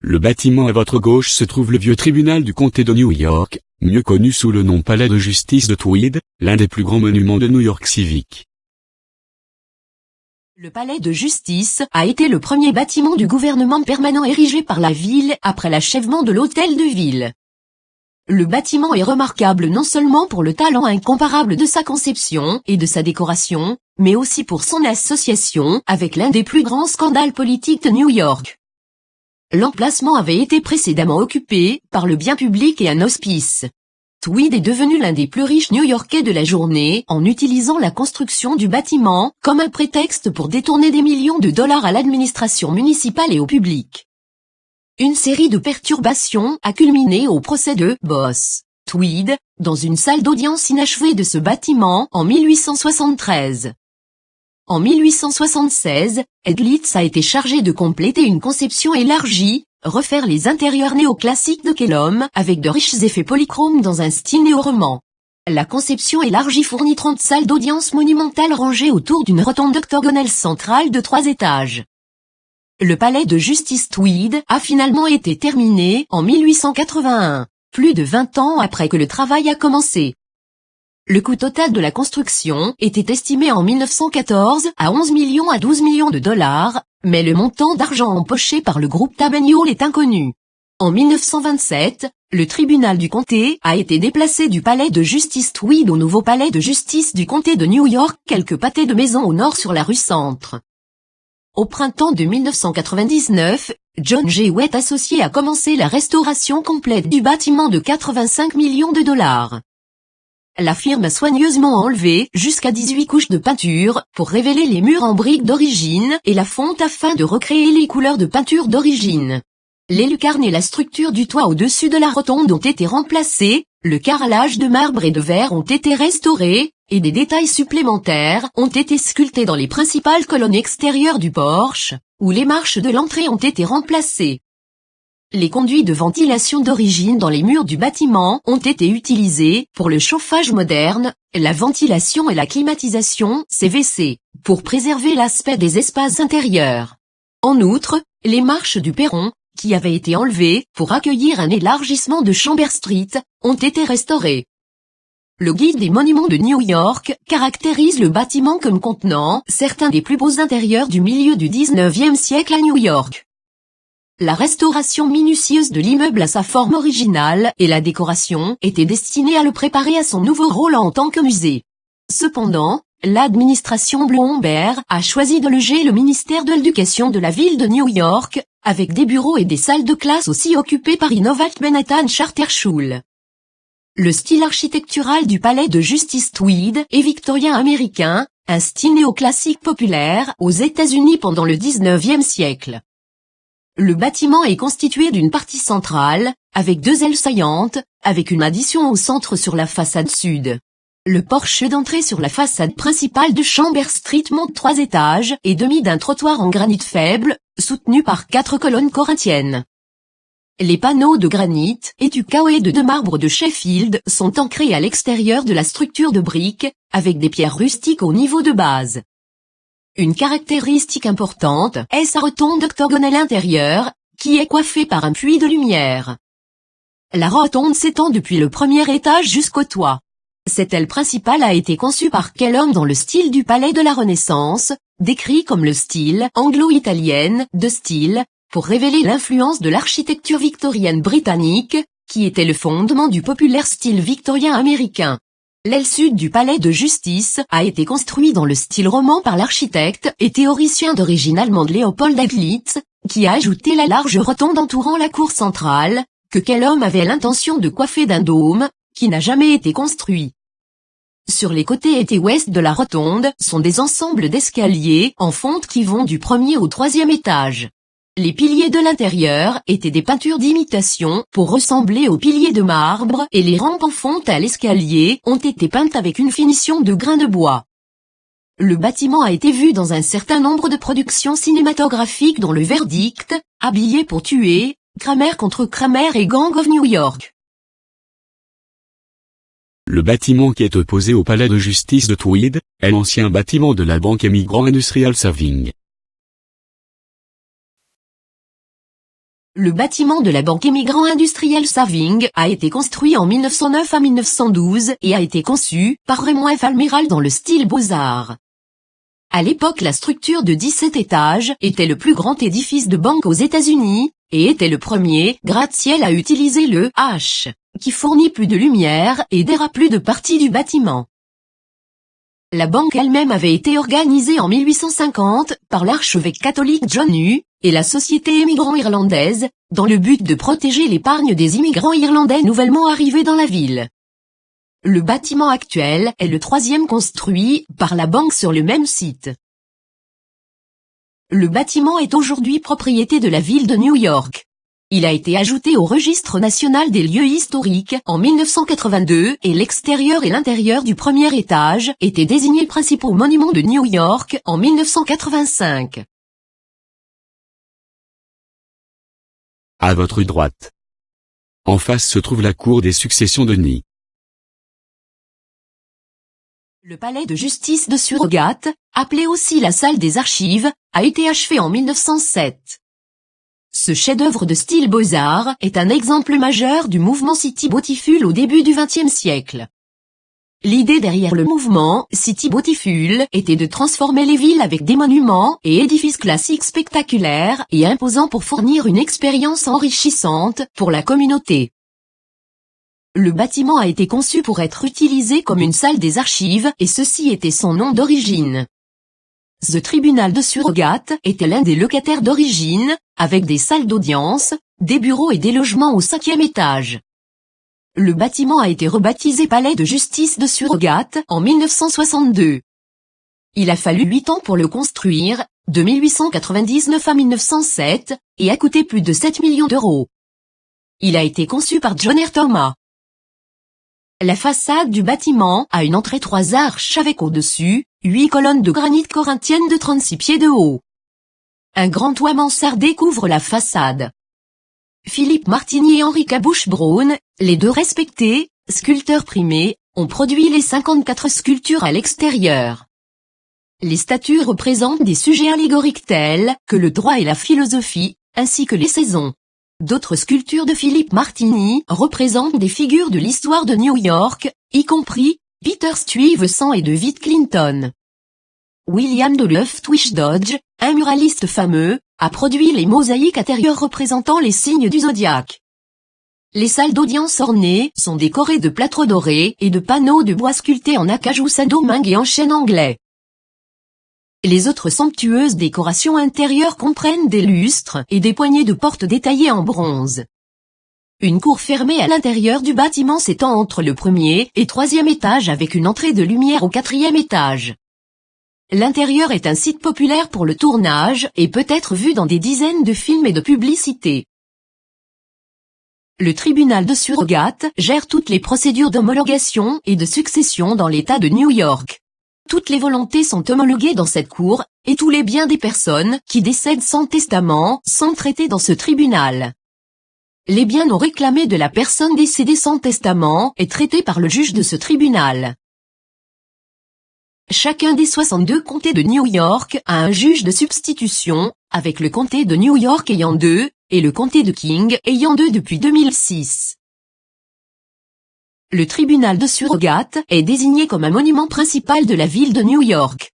Le bâtiment à votre gauche se trouve le vieux tribunal du comté de New York, mieux connu sous le nom Palais de justice de Tweed, l'un des plus grands monuments de New York Civic. Le palais de justice a été le premier bâtiment du gouvernement permanent érigé par la ville après l'achèvement de l'hôtel de ville. Le bâtiment est remarquable non seulement pour le talent incomparable de sa conception et de sa décoration, mais aussi pour son association avec l'un des plus grands scandales politiques de New York. L'emplacement avait été précédemment occupé par le bien public et un hospice. Tweed est devenu l'un des plus riches New-Yorkais de la journée en utilisant la construction du bâtiment comme un prétexte pour détourner des millions de dollars à l'administration municipale et au public. Une série de perturbations a culminé au procès de Boss Tweed, dans une salle d'audience inachevée de ce bâtiment en 1873. En 1876, Ed Litz a été chargé de compléter une conception élargie, refaire les intérieurs néoclassiques de Kellum avec de riches effets polychromes dans un style néo-roman. La conception élargie fournit 30 salles d'audience monumentales rangées autour d'une rotonde octogonale centrale de 3 étages. Le palais de justice Tweed a finalement été terminé en 1881, plus de 20 ans après que le travail a commencé. Le coût total de la construction était estimé en 1914 à 11 millions à 12 millions de dollars, mais le montant d'argent empoché par le groupe Tabanniol est inconnu. En 1927, le tribunal du comté a été déplacé du palais de justice Tweed au nouveau palais de justice du comté de New York, quelques pâtés de maisons au nord sur la rue Centre. Au printemps de 1999, John G. Wett associé a commencé la restauration complète du bâtiment de 85 millions de dollars. La firme a soigneusement enlevé jusqu'à 18 couches de peinture pour révéler les murs en briques d'origine et la fonte afin de recréer les couleurs de peinture d'origine. Les lucarnes et la structure du toit au-dessus de la rotonde ont été remplacés, le carrelage de marbre et de verre ont été restaurés, et des détails supplémentaires ont été sculptés dans les principales colonnes extérieures du porche, où les marches de l'entrée ont été remplacées. Les conduits de ventilation d'origine dans les murs du bâtiment ont été utilisés pour le chauffage moderne, la ventilation et la climatisation (CVC), pour préserver l'aspect des espaces intérieurs. En outre, les marches du perron, qui avaient été enlevées pour accueillir un élargissement de Chambers Street, ont été restaurées. Le guide des monuments de New York caractérise le bâtiment comme contenant certains des plus beaux intérieurs du milieu du 19e siècle à New York. La restauration minutieuse de l'immeuble à sa forme originale et la décoration étaient destinées à le préparer à son nouveau rôle en tant que musée. Cependant, l'administration Bloomberg a choisi de loger le ministère de l'Éducation de la ville de New York, avec des bureaux et des salles de classe aussi occupées par Innovate Manhattan Charter School. Le style architectural du palais de justice Tweed est victorien américain, un style néoclassique populaire aux États-Unis pendant le 19e siècle. Le bâtiment est constitué d'une partie centrale, avec 2 ailes saillantes, avec une addition au centre sur la façade sud. Le porche d'entrée sur la façade principale de Chambers Street monte 3 étages et demi d'un trottoir en granit faible, soutenu par 4 colonnes corinthiennes. Les panneaux de granit et du caoutchouc de marbre de Sheffield sont ancrés à l'extérieur de la structure de briques, avec des pierres rustiques au niveau de base. Une caractéristique importante est sa rotonde octogonale intérieure, qui est coiffée par un puits de lumière. La rotonde s'étend depuis le premier étage jusqu'au toit. Cette aile principale a été conçue par Kellum dans le style du palais de la Renaissance, décrit comme le style anglo-italienne de style, pour révéler l'influence de l'architecture victorienne britannique, qui était le fondement du populaire style victorien américain. L'aile sud du palais de justice a été construit dans le style roman par l'architecte et théoricien d'origine allemande Leopold Edlitz, qui a ajouté la large rotonde entourant la cour centrale, que Kellum avait l'intention de coiffer d'un dôme, qui n'a jamais été construit. Sur les côtés est et ouest de la rotonde sont des ensembles d'escaliers en fonte qui vont du premier au 3e étage. Les piliers de l'intérieur étaient des peintures d'imitation pour ressembler aux piliers de marbre et les rampes en fonte à l'escalier ont été peintes avec une finition de grains de bois. Le bâtiment a été vu dans un certain nombre de productions cinématographiques dont Le Verdict, Habillé pour tuer, Kramer contre Kramer et Gang of New York. Le bâtiment qui est opposé au palais de justice de Tweed est l'ancien bâtiment de la banque Emigrant Industrial Saving. Le bâtiment de la Banque Émigrant Industriel Saving a été construit en 1909 à 1912 et a été conçu par Raymond F. Almiral dans le style Beaux-Arts. À l'époque, la structure de 17 étages était le plus grand édifice de banque aux États-Unis et était le premier gratte-ciel à utiliser le H, qui fournit plus de lumière et d'air à plus de parties du bâtiment. La banque elle-même avait été organisée en 1850 par l'archevêque catholique John Hugh et la Société émigrant irlandaise, dans le but de protéger l'épargne des immigrants irlandais nouvellement arrivés dans la ville. Le bâtiment actuel est le troisième construit par la banque sur le même site. Le bâtiment est aujourd'hui propriété de la ville de New York. Il a été ajouté au registre national des lieux historiques en 1982 et l'extérieur et l'intérieur du premier étage étaient désignés principaux monuments de New York en 1985. À votre droite. En face se trouve la cour des successions de Ney. Le palais de justice de Surrogates, appelé aussi la salle des archives, a été achevé en 1907. Ce chef-d'œuvre de style Beaux-Arts est un exemple majeur du mouvement City Beautiful au début du XXe siècle. L'idée derrière le mouvement City Beautiful était de transformer les villes avec des monuments et édifices classiques spectaculaires et imposants pour fournir une expérience enrichissante pour la communauté. Le bâtiment a été conçu pour être utilisé comme une salle des archives et ceci était son nom d'origine. The Tribunal de Surrogates était l'un des locataires d'origine, avec des salles d'audience, des bureaux et des logements au 5e étage. Le bâtiment a été rebaptisé Palais de Justice de Surrogates en 1962. Il a fallu 8 ans pour le construire, de 1899 à 1907, et a coûté plus de 7 millions d'euros. Il a été conçu par John R. Thomas. La façade du bâtiment a une entrée 3 arches avec au-dessus, 8 colonnes de granit corinthiennes de 36 pieds de haut. Un grand toit mansardé couvre la façade. Philippe Martini et Henri Cabouche-Brown, les deux respectés, sculpteurs primés, ont produit les 54 sculptures à l'extérieur. Les statues représentent des sujets allégoriques tels que le droit et la philosophie, ainsi que les saisons. D'autres sculptures de Philippe Martini représentent des figures de l'histoire de New York, y compris Peter Stuyvesant et David Clinton. William de Luftwich Dodge, un muraliste fameux, a produit les mosaïques intérieures représentant les signes du zodiaque. Les salles d'audience ornées sont décorées de plâtre doré et de panneaux de bois sculptés en acajou sadomingue et en chêne anglais. Les autres somptueuses décorations intérieures comprennent des lustres et des poignées de porte détaillées en bronze. Une cour fermée à l'intérieur du bâtiment s'étend entre le premier et 3e étage avec une entrée de lumière au 4e étage. L'intérieur est un site populaire pour le tournage et peut être vu dans des dizaines de films et de publicités. Le tribunal de Surrogates gère toutes les procédures d'homologation et de succession dans l'État de New York. Toutes les volontés sont homologuées dans cette cour, et tous les biens des personnes qui décèdent sans testament sont traités dans ce tribunal. Les biens non réclamés de la personne décédée sans testament est traité par le juge de ce tribunal. Chacun des 62 comtés de New York a un juge de substitution, avec le comté de New York ayant 2, et le comté de King ayant 2 depuis 2006. Le tribunal de Surrogates est désigné comme un monument principal de la ville de New York.